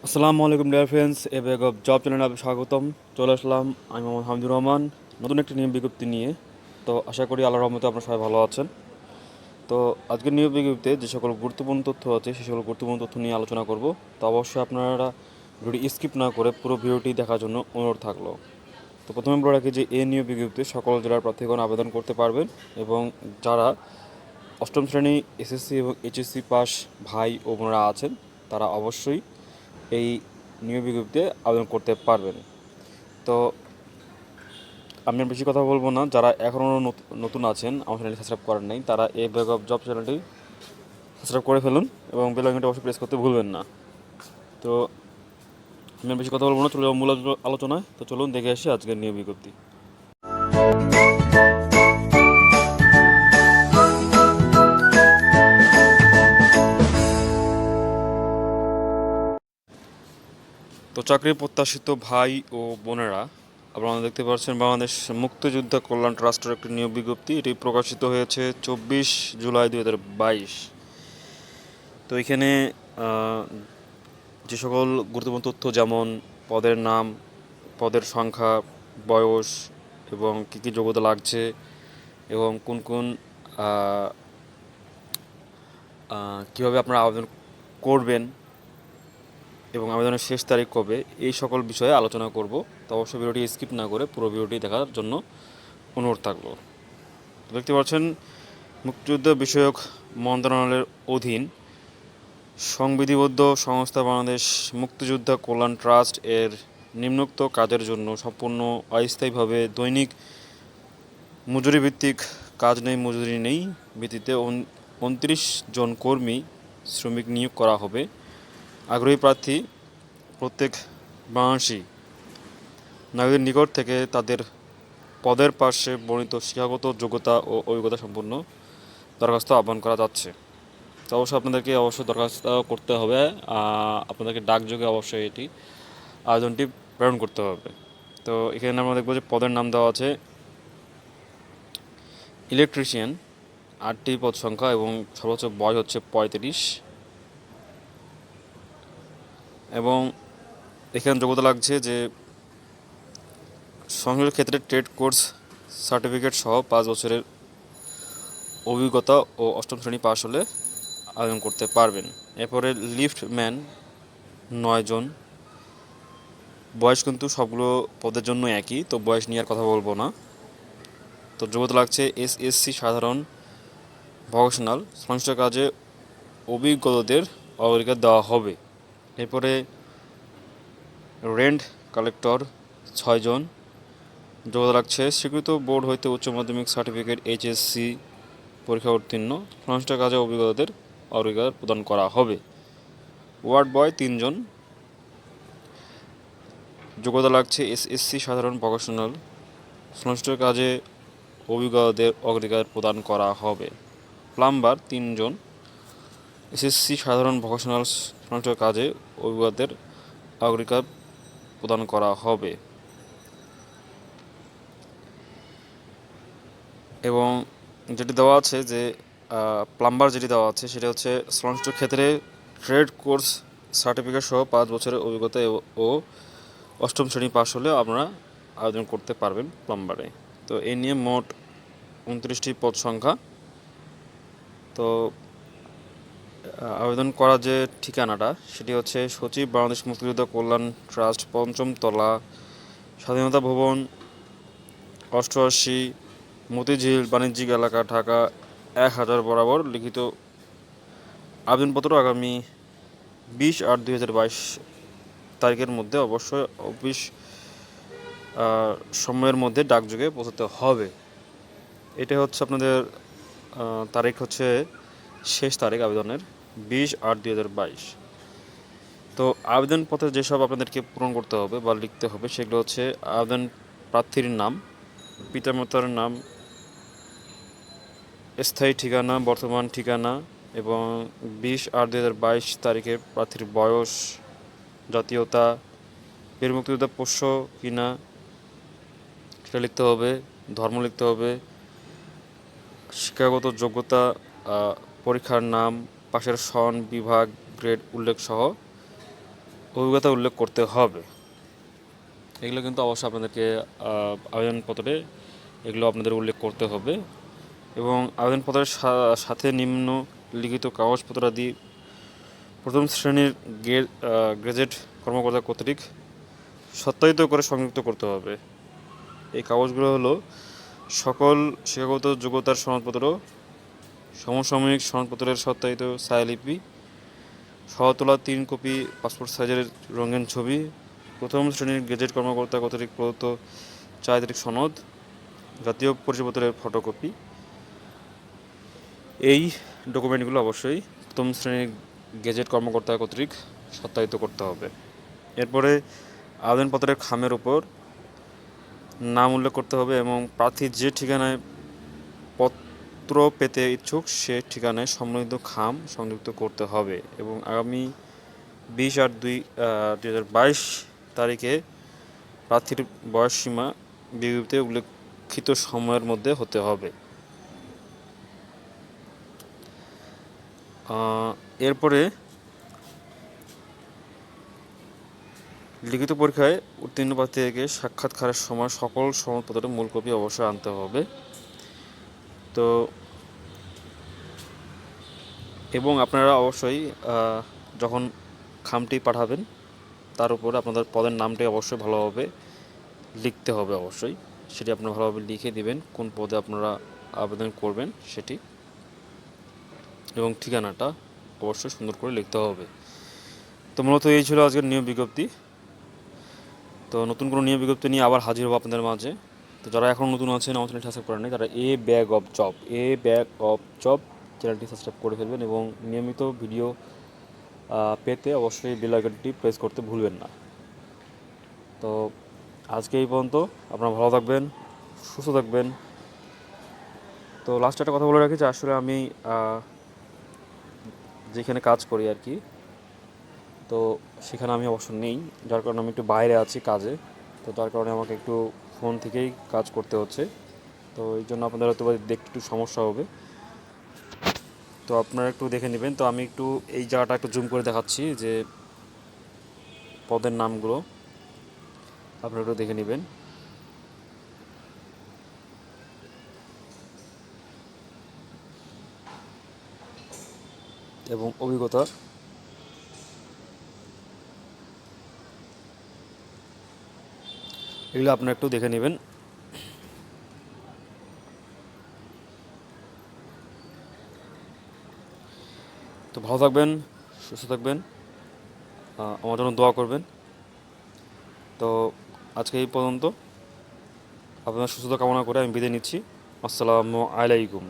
আসসালামু আলাইকুম dear friends, A bag of job চ্যানেলে আপনাকে স্বাগতম। চলে আসলাম আমি মোহাম্মদ হামিদুর রহমান নতুন একটি নিয়োগ বিজ্ঞপ্তি নিয়ে। তো আশা করি আল্লাহর রহমতে আপনারা সবাই ভালো আছেন। তো আজকের নিয়োগ বিজ্ঞপ্তিতে যে সকল গুরুত্বপূর্ণ তথ্য আছে সেই সকল গুরুত্বপূর্ণ তথ্য নিয়ে আলোচনা করব। তো অবশ্যই আপনারা ভিডিওটি স্কিপ না করে পুরো ভিডিওটি দেখার জন্য অনুরোধ থাকলো। তো প্রথমে বলে রাখি যে এই নিয়োগ বিজ্ঞপ্তিতে সকল জেলার প্রার্থীগণ আবেদন করতে পারবেন এবং যারা অষ্টম শ্রেণী এসএসসি এবং এইচএসসি পাস ভাই ও বোনেরা আছেন তারা অবশ্যই এই নিয়োগ বিজ্ঞপ্তিতে আবেদন করতে পারবেন। তো আমি আর বেশি কথা বলবো না, যারা এখনও নতুন আছেন আমার চ্যানেলটি সাবস্ক্রাইব করেন নাই তারা এই ব্যাগ অফ জব চ্যানেলটি সাবস্ক্রাইব করে ফেলুন এবং বেল আইকনটি অবশ্যই প্রেস করতে ভুলবেন না। তো আমি আর বেশি কথা বলবো না, চলে যাবো মূল আলোচনায়। তো চলুন দেখে আসি আজকের নিয়োগ বিজ্ঞপ্তি। তো চাকরির প্রত্যাশিত ভাই ও বোনেরা, আপনারা দেখতে পাচ্ছেন বাংলাদেশ মুক্তিযোদ্ধা কল্যাণ ট্রাস্টের একটি নিয়োগ বিজ্ঞপ্তি। এটি প্রকাশিত হয়েছে 24 জুলাই 2022। তো এখানে যে সকল গুরুত্বপূর্ণ তথ্য যেমন পদের নাম, পদের সংখ্যা, বয়স এবং কী কী যোগ্যতা লাগছে এবং কোন কোন কীভাবে আপনারা আবেদন করবেন এবং আবেদনের শেষ তারিখ কবে, এই সকল বিষয়ে আলোচনা করব। তো অবশ্যই ভিডিওটি স্কিপ না করে পুরো ভিডিওটি দেখার জন্য অনুরোধ থাকলো। দেখতে পাচ্ছেন মুক্তিযুদ্ধ বিষয়ক মন্ত্রণালয়ের অধীন সংবিধিবদ্ধ সংস্থা বাংলাদেশ মুক্তিযোদ্ধা কল্যাণ ট্রাস্ট এর নিম্নোক্ত কাজের জন্য সম্পূর্ণ অস্থায়ীভাবে দৈনিক মজুরি ভিত্তিক কাজ নেই মজুরি নেই ভিত্তিতে 29 জন কর্মী শ্রমিক নিয়োগ করা হবে। আগ্রহী প্রার্থী প্রত্যেক বাংলাদেশী নাগরিকের নিকট থেকে তাদের পদের পাশে বর্ণিত শিক্ষাগত যোগ্যতা ও অভিজ্ঞতা সম্পন্ন দরখাস্ত আহ্বান করা যাচ্ছে। তো অবশ্যই আপনাদেরকে দরখাস্ত করতে হবে, আপনাদেরকে ডাকযোগে অবশ্যই এটি আবেদনটি প্রেরণ করতে হবে। তো এখানে আমরা দেখবো যে পদের নাম দেওয়া আছে ইলেকট্রিশিয়ান, 8টি পদ সংখ্যা এবং সর্বোচ্চ বয়স হচ্ছে 35 এবং এখানে যোগ্যতা লাগছে যে সংশ্লিষ্ট ক্ষেত্রে ট্রেড কোর্স সার্টিফিকেট সহ 5 বছরের অভিজ্ঞতা ও অষ্টম শ্রেণী পাস হলে আবেদন করতে পারবেন। এরপরে লিফটম্যান 9 জন, বয়স কিন্তু সবগুলো পদের জন্য একই, তো বয়স নিয়ে আর কথা বলবো না। তো যোগ্যতা লাগছে এসএসসি সাধারণ ভোকেশনাল, সংশ্লিষ্ট কাজে অভিজ্ঞতাদের অগ্রাধিকার দেওয়া হবে। এরপরে রেন্ট কালেক্টর 6 জন, যোগ্যতা লাগছে স্বীকৃত বোর্ড হইতে উচ্চ মাধ্যমিক সার্টিফিকেট এইচএসসি পরীক্ষা উত্তীর্ণ, সংশ্লিষ্ট কাজে অভিজ্ঞতাদের অগ্রাধিকার প্রদান করা হবে। ওয়ার্ড বয় 3 জন, যোগ্যতা লাগছে এসএসসি সাধারণ ভোকেশনাল, সংশ্লিষ্ট কাজে অভিজ্ঞতাদের অগ্রাধিকার প্রদান করা হবে। প্লাম্বার 3 জন, এসএসসি সাধারণ ভোকেশনাল, সংশ্লিষ্ট কাজে অভিজ্ঞতাদের অগ্রাধিকার প্রদান করা হবে। এবং যেটি দেওয়া আছে যে প্লাম্বার যেটি দেওয়া আছে সেটা হচ্ছে সংশ্লিষ্ট ক্ষেত্রে ট্রেড কোর্স সার্টিফিকেট সহ 5 বছরের অভিজ্ঞতা ও অষ্টম শ্রেণী পাস হলে আপনারা আবেদন করতে পারবেন প্লাম্বারে। তো এই নিয়ে মোট 29টি পদ সংখ্যা। তো আবেদন করার যে ঠিকানাটা সেটি হচ্ছে সচিব বাংলাদেশ মুক্তিযোদ্ধা কল্যাণ ট্রাস্ট, 5ম তলা, স্বাধীনতা ভবন, 88, মতিঝিল বাণিজ্যিক এলাকা, ঢাকা 1000 বরাবর। লিখিত আবেদনপত্র আগামী 20/8/2022 তারিখের মধ্যে অবশ্যই অফিস সময়ের মধ্যে ডাকযোগে পৌঁছাতে হবে। এটা হচ্ছে আপনাদের তারিখ হচ্ছে শেষ তারিখ আবেদনের 20/8/2022। তো আবেদনপত্রে যেসব আপনাদেরকে পূরণ করতে হবে বা লিখতে হবে সেগুলো হচ্ছে আবেদন প্রার্থীর নাম, পিতামাতার নাম, স্থায়ী ঠিকানা, বর্তমান ঠিকানা এবং 20/8/2022 তারিখে প্রার্থীর বয়স, জাতীয়তা, বীর মুক্তিযোদ্ধা পোষ্য কিনা সেটা লিখতে হবে, ধর্ম লিখতে হবে, শিক্ষাগত যোগ্যতা, পরীক্ষার নাম, পাশের সন, বিভাগ, গ্রেড উল্লেখ সহ অভিজ্ঞতা উল্লেখ করতে হবে। এগুলো কিন্তু অবশ্যই আপনাদেরকে আবেদনপত্রে এগুলো আপনাদের উল্লেখ করতে হবে। এবং আবেদনপত্রের সাথে নিম্নলিখিত কাগজপত্রাদি প্রথম শ্রেণীর গ্রেজুয়েট কর্মকর্তা কর্তৃক সত্যায়িত করে সংযুক্ত করতে হবে। এই কাগজগুলো হলো সকল শিক্ষাগত যোগ্যতার সনদপত্র, সমসাময়িক সনদপত্রের সত্যায়িত ছায়ালিপি সহ তোলা 3 কপি পাসপোর্ট সাইজের রঙিন ছবি, প্রথম শ্রেণীর গেজেট কর্মকর্তা কর্তৃক প্রদত্ত চারিত্রিক সনদ, জাতীয় পরিচয়পত্রের ফটোকপি। এই ডকুমেন্টগুলো অবশ্যই প্রথম শ্রেণীর গেজেট কর্মকর্তা কর্তৃক সত্যায়িত করতে হবে। এরপরে আবেদনপত্রের খামের উপর নাম উল্লেখ করতে হবে এবং প্রার্থী যে ঠিকানায় পত্র পেতে ইচ্ছুক সে ঠিকানায় সম্বন্ধিত খাম সংযুক্ত করতে হবে এবং আগামী 20/2/2022 তারিখে প্রার্থীর বয়সসীমা বিজ্ঞপ্তিতে উল্লেখিত সময়ের মধ্যে হতে হবে। এরপরে লিখিত পরীক্ষায় উত্তীর্ণ প্রার্থীকে সাক্ষাৎকারের সময় সকল সনদপত্রের মূল কপি অবশ্যই আনতে হবে। তো এবং আপনারা অবশ্যই যখন খামটি পাঠাবেন তার উপরে আপনাদের পদের নামটি অবশ্যই ভালোভাবে লিখতে হবে। অবশ্যই সেটি আপনারা ভালোভাবে লিখে দিবেন কোন পদে আপনারা আবেদন করবেন সেটি, এবং ঠিকানাটা অবশ্যই সুন্দর করে লিখতে হবে। তো মূলত এই ছিল আজকের নিয়োগ বিজ্ঞপ্তি। তো নতুন কোনো নিয়োগ বিজ্ঞপ্তি নিয়ে আবার হাজির হবো আপনাদের মাঝে। তো যারা এখন নতুন আছেন আমার চ্যানেলটি সাবস্ক্রাইব করেননি তারা এ ব্যাগ অফ জব চ্যানেলটি সাবস্ক্রাইব করে ফেলবেন এবং নিয়মিত ভিডিও পেতে অবশ্যই বেল আইকনটি প্রেস করতে ভুলবেন না। তো আজকে এই পর্যন্ত। আপনারা ভালো থাকবেন, সুস্থ থাকবেন। তো লাস্টে একটা কথা বলে রাখি যে আসলে আমি যেখানে কাজ করি আর কি, তো সেখানে আমি অবশ্য নেই, যার কারণে আমি একটু বাইরে আছি কাজে। তো যার কারণে আমাকে একটু ফোন থেকেই কাজ করতে হচ্ছে। তো এই জন্য আপনাদের হয়তো দেখতে একটু সমস্যা হবে, তো আপনারা একটু দেখে নেবেন। তো আমি একটু এই জায়গাটা একটু জুম করে দেখাচ্ছি যে পদের নামগুলো আপনারা একটু দেখে নেবেন। এবং অভিজ্ঞতা এগুলো আপনারা একটু দেখে নেবেন। তো ভালো থাকবেন, সুস্থ থাকবেন, আমার জন্য দোয়া করবেন। তো আজকে এই পর্যন্ত। আপনার সুস্থতা কামনা করে আমি বিদায় নিচ্ছি। আসসালামু আলাইকুম।